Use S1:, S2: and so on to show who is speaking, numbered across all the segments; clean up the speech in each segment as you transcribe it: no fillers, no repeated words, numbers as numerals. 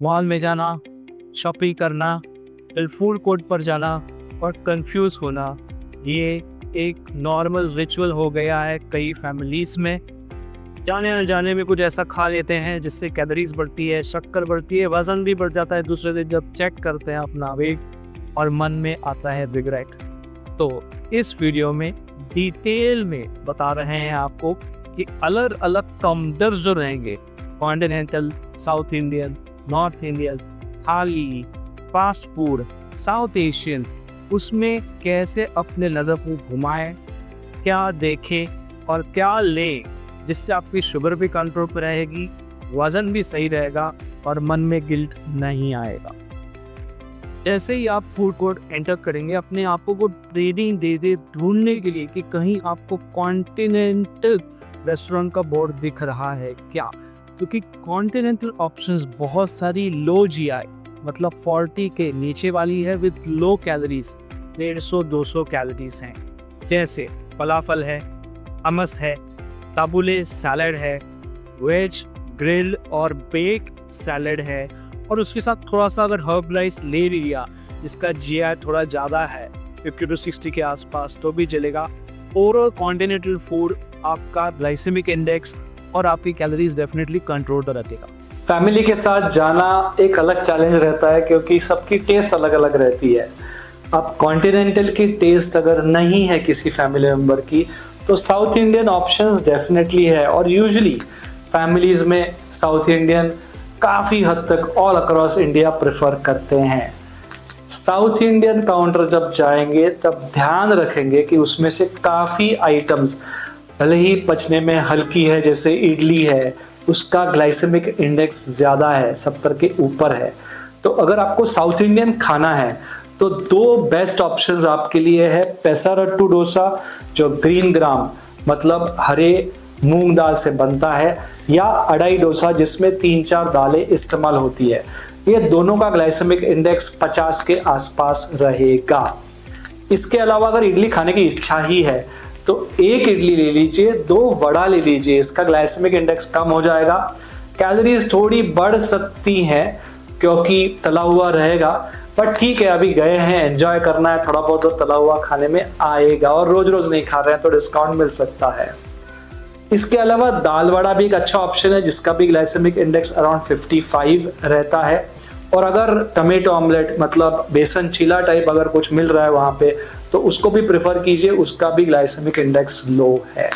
S1: Mall में जाना, shopping करना, फिर फूड कोर्ट पर जाना और कंफ्यूज होना, ये एक नॉर्मल रिचुअल हो गया है कई फैमिलीज़ में। जाने अनजाने में कुछ ऐसा खा लेते हैं जिससे कैलोरीज बढ़ती है, शक्कर बढ़ती है, वज़न भी बढ़ जाता है दूसरे दिन जब चेक करते हैं अपना वेट और मन में आता है रिग्रेट। तो इस वीडियो में डिटेल में बता रहे हैं आपको कि अलग अलग काउंटर्स जो रहेंगे, continental, south Indian, north Indian, थाली, फास्ट फूड, साउथ एशियन, उसमें कैसे अपने नज़र को घुमाएं, क्या देखें और क्या लें जिससे आपकी शुगर भी कंट्रोल पर रहेगी, वज़न भी सही रहेगा और मन में गिल्ट नहीं आएगा। जैसे ही आप फूड कोर्ट एंटर करेंगे, अपने आप को ट्रेनिंग दे ढूंढने के लिए कि कहीं आपको कॉन्टिनेंटल रेस्टोरेंट का बोर्ड दिख रहा है क्या, क्योंकि कॉन्टिनेंटल ऑप्शंस बहुत सारी लो जीआई मतलब 40 के नीचे वाली है विद लो कैलोरीज, 150-200 कैलोरीज हैं। जैसे फलाफल है, हमस है, ताबुले सैलड है, वेज ग्रिल और बेक सैलड है, और उसके साथ थोड़ा सा अगर हर्ब राइस ले लिया जिसका जीआई थोड़ा ज़्यादा है 50-60 के आसपास तो भी चलेगा। ओवरऑल कॉन्टिनेंटल फूड आपका ग्लाइसेमिक इंडेक्स और आपकी कैलोरीज डेफिनेटली कंट्रोल पर रखेगा।
S2: फैमिली के साथ जाना एक अलग चैलेंज रहता है क्योंकि सबकी टेस्ट अलग अलग रहती है। अब कॉन्टिनेंटल की टेस्ट अगर नहीं है किसी फैमिली मेंबर की तो साउथ इंडियन ऑप्शंस डेफिनेटली है, और यूजुअली फैमिलीज में साउथ इंडियन काफ़ी हद तक ऑल अक्रॉस इंडिया प्रेफर करते हैं। साउथ इंडियन काउंटर जब जाएंगे तब ध्यान रखेंगे कि उसमें से काफ़ी आइटम्स भले ही पचने में हल्की है, जैसे इडली है, उसका ग्लाइसेमिक इंडेक्स ज़्यादा है, 70 के ऊपर है। तो अगर आपको साउथ इंडियन खाना है तो दो बेस्ट ऑप्शंस आपके लिए है, पेसारट्टू डोसा जो ग्रीन ग्राम मतलब हरे मूंग दाल से बनता है, या अड़ाई डोसा जिसमें 3-4 दालें इस्तेमाल होती है। ये दोनों का ग्लाइसेमिक इंडेक्स 50 के आसपास रहेगा। इसके अलावा अगर इडली खाने की इच्छा ही है तो एक इडली ले लीजिए, 2 वड़ा ले लीजिए, इसका ग्लाइसेमिक इंडेक्स कम हो जाएगा। कैलोरीज थोड़ी बढ़ सकती हैं क्योंकि तला हुआ रहेगा, बट ठीक है, अभी गए हैं, एंजॉय करना है, थोड़ा बहुत तो तला हुआ खाने में आएगा, और रोज रोज नहीं खा रहे हैं तो डिस्काउंट मिल सकता है। इसके अलावा दाल वड़ा भी एक अच्छा ऑप्शन है जिसका भी ग्लाइसेमिक इंडेक्स अराउंड 55 रहता है। और अगर टमेटो ऑमलेट मतलब बेसन चीला टाइप अगर कुछ मिल रहा है वहां पे तो उसको भी प्रेफर कीजिए, उसका भी ग्लाइसेमिक इंडेक्स लो है।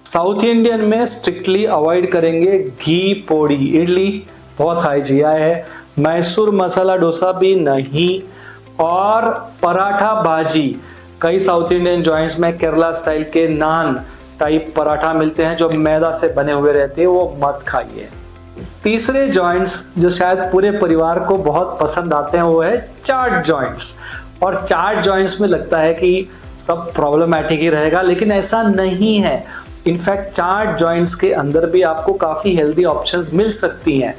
S2: साउथ इंडियन में स्ट्रिक्टली अवॉइड करेंगे घी पोड़ी, इडली बहुत हाई जीआई है, मैसूर मसाला डोसा भी नहीं, और पराठा भाजी कई साउथ इंडियन जॉइंट्स में केरला स्टाइल के नान टाइप पराठा मिलते हैं जो मैदा से बने हुए रहते हैं, वो मत खाइए। तीसरे जॉइंट्स जो शायद पूरे परिवार को बहुत पसंद आते हैं वो है चाट जॉइंट्स, और चाट जॉइंट्स में लगता है कि सब प्रॉब्लमैटिक ही रहेगा, लेकिन ऐसा नहीं है। इनफैक्ट चाट जॉइंट्स के अंदर भी आपको काफ़ी हेल्दी ऑप्शंस मिल सकती हैं।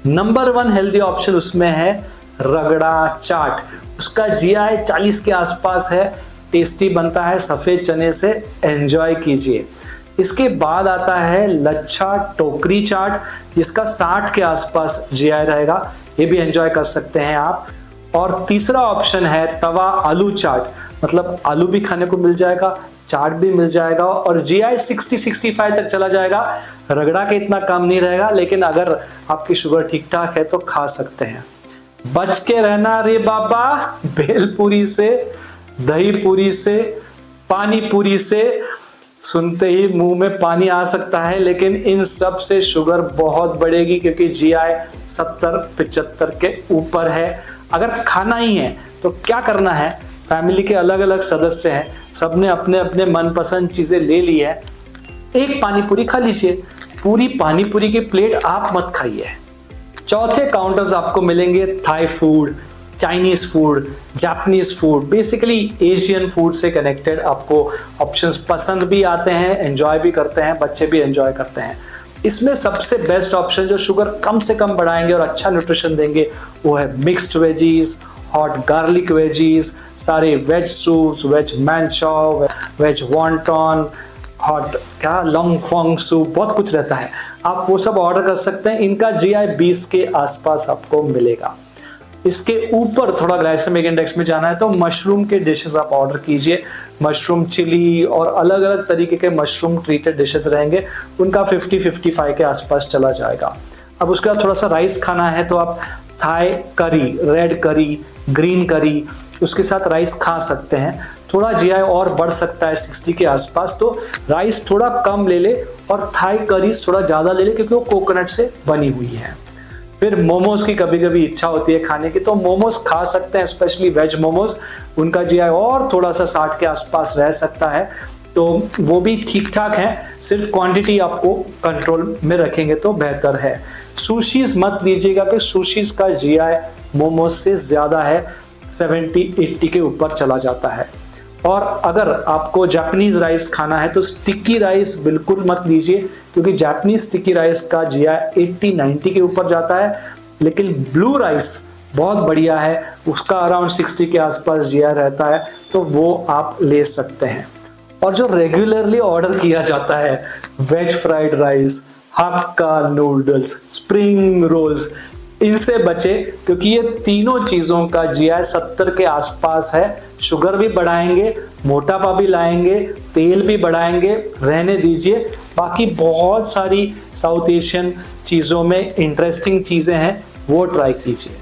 S2: नंबर 1 हेल्दी ऑप्शन उसमें है रगड़ा चाट, उसका जीआई 40 के आसपास है, टेस्टी बनता है, सफ़ेद चने से, एंजॉय कीजिए। इसके बाद आता है लच्छा टोकरी चाट जिसका 60 के आसपास जीआई रहेगा, ये भी एंजॉय कर सकते हैं आप। और तीसरा ऑप्शन है तवा आलू चाट, मतलब आलू भी खाने को मिल जाएगा, चाट भी मिल जाएगा, और जीआई 60-65 तक चला जाएगा। रगड़ा के इतना कम नहीं रहेगा, लेकिन अगर आपकी शुगर ठीक ठाक है तो खा सकते हैं। बच के रहना रे बाबा भेलपुरी से, दही पूरी से, पानी पूरी से, सुनते ही मुंह में पानी आ सकता है, लेकिन इन सब से शुगर बहुत बढ़ेगी क्योंकि जीआई 70-75 के ऊपर है। अगर खाना ही है तो क्या करना है, फैमिली के अलग अलग सदस्य हैं, सबने अपने अपने मनपसंद चीजें ले ली है, एक पानी पूरी खा लीजिए, पूरी पानी पूरी की प्लेट आप मत खाइए। चौथे काउंटर्स आपको मिलेंगे Thai food, Chinese food, Japanese food, basically Asian food से कनेक्टेड आपको ऑप्शंस पसंद भी आते हैं, एंजॉय भी करते हैं, बच्चे भी एंजॉय करते हैं। इसमें सबसे बेस्ट ऑप्शन जो शुगर कम से कम बढ़ाएंगे और अच्छा न्यूट्रिशन देंगे वो है mixed veggies, hot garlic veggies, सारे veg soups, veg manchow, veg wonton, hot क्या लॉन्ग फॉन्ग सूप, बहुत कुछ रहता है, आप वो सब ऑर्डर कर सकते हैं। इनका GI 20 के आसपास आपको मिलेगा। इसके ऊपर थोड़ा ग्लाइसेमिक इंडेक्स में जाना है तो मशरूम के डिशेस आप ऑर्डर कीजिए। मशरूम चिली और अलग अलग तरीके के मशरूम ट्रीटेड डिशेस रहेंगे, उनका 50-55 के आसपास चला जाएगा। अब उसके बाद थोड़ा सा राइस खाना है तो आप थाई करी, रेड करी, ग्रीन करी, उसके साथ राइस खा सकते हैं। थोड़ा GI और बढ़ सकता है 60 के आसपास, तो राइस थोड़ा कम ले ले और थाई करीज थोड़ा ज़्यादा ले ले क्योंकि वो कोकोनट से बनी हुई है। फिर मोमोज की कभी कभी इच्छा होती है खाने की तो मोमोज खा सकते हैं, स्पेशली वेज मोमोज, उनका GI और थोड़ा सा 60 के आसपास रह सकता है, तो वो भी ठीक ठाक है। सिर्फ क्वांटिटी आपको कंट्रोल में रखेंगे तो बेहतर है। सुशीज मत लीजिएगा कि सुशीज का GI मोमोज से ज़्यादा है, 70-80 के ऊपर चला जाता है। और अगर आपको जापानीज राइस खाना है तो स्टिकी राइस बिल्कुल मत लीजिए क्योंकि जापानीज स्टिकी राइस का GI 80-90 के ऊपर जाता है। लेकिन ब्लू राइस बहुत बढ़िया है, उसका अराउंड 60 के आसपास GI रहता है, तो वो आप ले सकते हैं। और जो रेगुलरली ऑर्डर किया जाता है, वेज फ्राइड राइस, हक्का नूडल्स, स्प्रिंग रोल्स, इनसे बचे क्योंकि ये तीनों चीजों का GI 70 के आसपास है। शुगर भी बढ़ाएंगे, मोटापा भी लाएंगे, तेल भी बढ़ाएंगे, रहने दीजिए। बाकी बहुत सारी साउथ एशियन चीज़ों में इंटरेस्टिंग चीज़ें हैं, वो ट्राई कीजिए।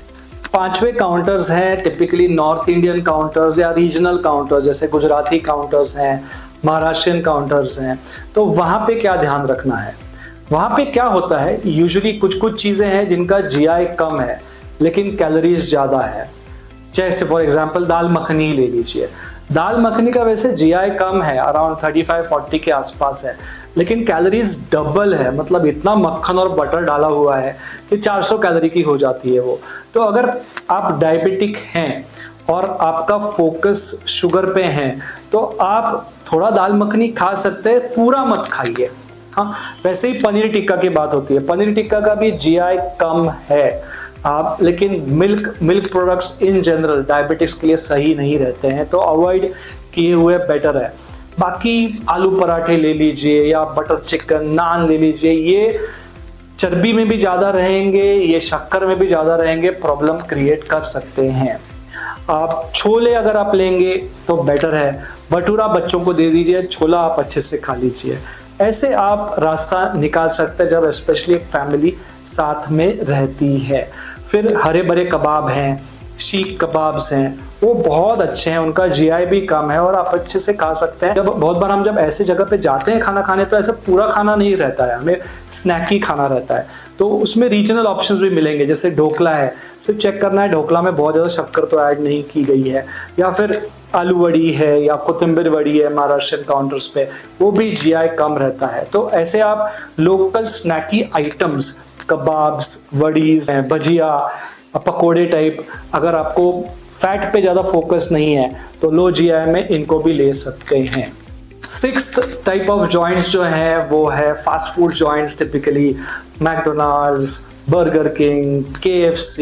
S2: 5वें काउंटर्स हैं टिपिकली नॉर्थ इंडियन काउंटर्स या रीजनल काउंटर्स, जैसे गुजराती काउंटर्स हैं, महाराष्ट्रियन काउंटर्स हैं। तो वहाँ पे क्या ध्यान रखना है, वहाँ पे क्या होता है, यूजुअली कुछ चीज़ें हैं जिनका GI कम है लेकिन कैलोरीज ज़्यादा है। जैसे फॉर एग्जांपल दाल मखनी ले लीजिए, दाल मखनी का वैसे GI कम है, अराउंड 35-40 के आसपास है, लेकिन कैलोरीज डबल है, मतलब इतना मक्खन और बटर डाला हुआ है कि 400 कैलोरी की हो जाती है वो। तो अगर आप डायबिटिक हैं और आपका फोकस शुगर पे है तो आप थोड़ा दाल मखनी खा सकते हैं, पूरा मत खाइए। हाँ, वैसे ही पनीर टिक्का की बात होती है, पनीर टिक्का का भी GI कम है आप, लेकिन milk products in general diabetics के लिए सही नहीं रहते हैं, तो अवॉइड किए हुए बेटर है। बाकी आलू पराठे ले लीजिए या बटर चिकन, नान ले लीजिए, ये चर्बी में भी ज़्यादा रहेंगे, ये शक्कर में भी ज़्यादा रहेंगे, प्रॉब्लम क्रिएट कर सकते हैं। आप छोले अगर आप लेंगे तो बेटर है, भटूरा बच्चों को दे दीजिए, छोला आप अच्छे से खा लीजिए। ऐसे आप रास्ता निकाल सकते हैं जब स्पेशली एक फैमिली साथ में रहती है। फिर हरे भरे कबाब हैं, शीख कबाब्स हैं, वो बहुत अच्छे हैं, उनका GI भी कम है और आप अच्छे से खा सकते हैं। जब बहुत बार हम जब ऐसे जगह पे जाते हैं खाना खाने तो ऐसा पूरा खाना नहीं रहता है, हमें स्नैकी खाना रहता है, तो उसमें रीजनल ऑप्शंस भी मिलेंगे। जैसे ढोकला है, सिर्फ चेक करना है ढोकला में बहुत ज़्यादा शक्कर तो ऐड नहीं की गई है, या फिर आलू वड़ी है या कोथिंबीर वड़ी है महाराष्ट्रियन काउंटर्स पे, वो भी GI कम रहता है। तो ऐसे आप लोकल स्नैकी आइटम्स, कबाब्स, वड़ीज, भजिया, पकोड़े टाइप, अगर आपको फैट पे ज़्यादा फोकस नहीं है तो लो GI में इनको भी ले सकते हैं। 6th टाइप ऑफ जॉइंट्स जो है वो है fast food joints, typically McDonald's, burger king, KFC,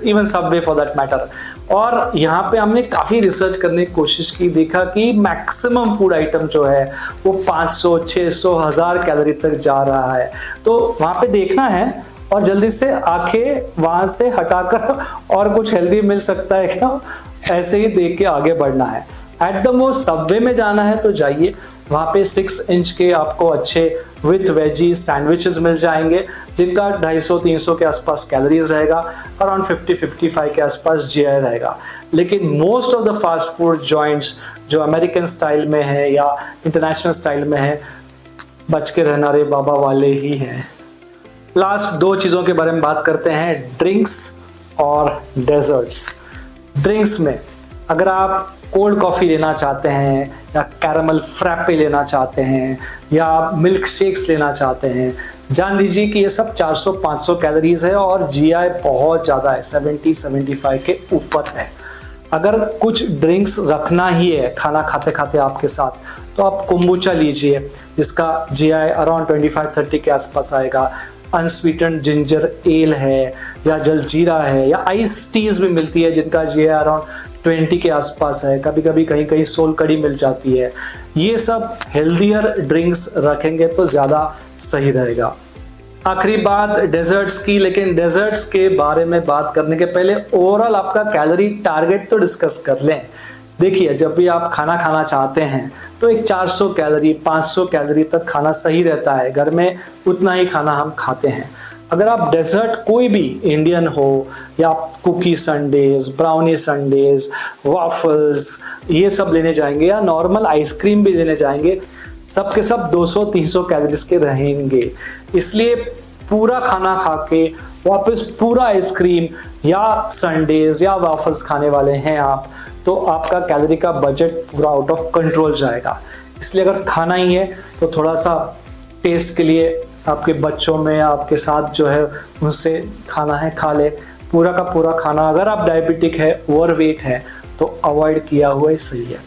S2: even Subway for that matter. और यहाँ पे हमने काफ़ी रिसर्च करने की कोशिश की, देखा कि मैक्सिमम फूड आइटम जो है वो 500, 600, 1000 कैलोरी तक जा रहा है। तो वहाँ पे देखना है और जल्दी से आंखें वहाँ से हटाकर और कुछ हेल्दी मिल सकता है क्या, ऐसे ही देख के आगे बढ़ना है। एट द मोस्ट सबवे में जाना है तो जाइए, वहाँ पे 6 इंच के आपको अच्छे विथ वेजी सैंडविचेस मिल जाएंगे जिनका 250-300 के आसपास कैलोरीज रहेगा, अराउंड 50-55 के आसपास GI रहेगा। लेकिन most of the fast food joints जो अमेरिकन स्टाइल में है या इंटरनेशनल स्टाइल में है, बच के रहना रे बाबा वाले ही हैं। लास्ट 2 चीज़ों के बारे में बात करते हैं, ड्रिंक्स और डेजर्ट्स। ड्रिंक्स में अगर आप कोल्ड कॉफ़ी लेना चाहते हैं या कैरामल फ्रैपे लेना चाहते हैं या मिल्क शेक्स लेना चाहते हैं, जान लीजिए कि ये सब 400-500 कैलोरीज है और GI बहुत ज़्यादा है, 70-75 के ऊपर है। अगर कुछ ड्रिंक्स रखना ही है खाना खाते खाते आपके साथ तो आप कोम्बुचा लीजिए जिसका GI अराउंड 25-30 के आसपास आएगा। अनस्वीटेंड जिंजर एल है या जलजीरा है या आइस टीज भी मिलती है जिनका GI अराउंड 20 के आसपास है, कभी कभी कहीं कहीं सोल कड़ी मिल जाती है। ये सब हेल्दियर ड्रिंक्स रखेंगे तो ज़्यादा सही रहेगा। आखिरी बात डेजर्ट्स की, लेकिन डेजर्ट्स के बारे में बात करने के पहले ओवरऑल आपका कैलोरी टारगेट तो डिस्कस कर लें। देखिए, जब भी आप खाना खाना चाहते हैं तो एक 400 कैलोरी 500 कैलोरी तक खाना सही रहता है। घर में उतना ही खाना हम खाते हैं। अगर आप डेजर्ट कोई भी इंडियन हो या cookie sundaes, brownie sundaes, waffles ये सब लेने जाएंगे या नॉर्मल आइसक्रीम भी लेने जाएंगे, सब के सब 200-300 कैलोरीज के रहेंगे। इसलिए पूरा खाना खा के वापस पूरा आइसक्रीम या संडेज या वाफल्स खाने वाले हैं आप, तो आपका कैलोरी का बजट पूरा आउट ऑफ कंट्रोल जाएगा। इसलिए अगर खाना ही है तो थोड़ा सा टेस्ट के लिए आपके बच्चों में आपके साथ जो है उनसे खाना है खा ले। पूरा का पूरा खाना, अगर आप डायबिटिक है, ओवरवेट है, तो अवॉइड किया हुआ ही सही है।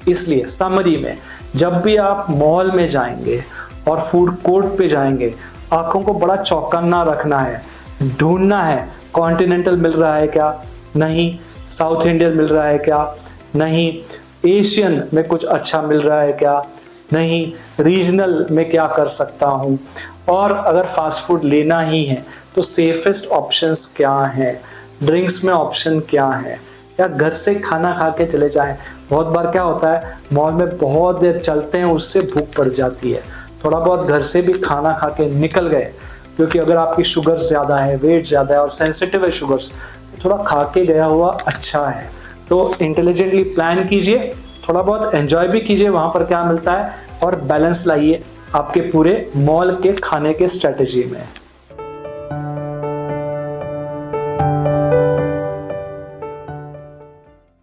S2: इसलिए समरी में जब भी आप मॉल में जाएंगे और फूड कोर्ट पे जाएंगे, आंखों को बड़ा चौकन्ना रखना है, ढूंढना है कॉन्टिनेंटल मिल रहा है क्या, नहीं साउथ इंडियन मिल रहा है क्या, नहीं एशियन में कुछ अच्छा मिल रहा है क्या, नहीं रीजनल में क्या कर सकता हूँ, और अगर फास्ट फूड लेना ही है तो सेफेस्ट ऑप्शंस क्या हैं, ड्रिंक्स में ऑप्शन क्या है, या घर से खाना खा के चले जाएं। बहुत बार क्या होता है, मॉल में बहुत देर चलते हैं, उससे भूख पड़ जाती है। थोड़ा बहुत घर से भी खाना खा के निकल गए, क्योंकि अगर आपकी शुगर ज़्यादा है, वेट ज़्यादा है और सेंसिटिव है शुगर्स, थोड़ा खा के गया हुआ अच्छा है। तो इंटेलिजेंटली प्लान कीजिए, थोड़ा बहुत एंजॉय भी कीजिए वहाँ पर क्या मिलता है, और बैलेंस लाइए आपके पूरे मॉल के खाने के स्ट्रेटजी में।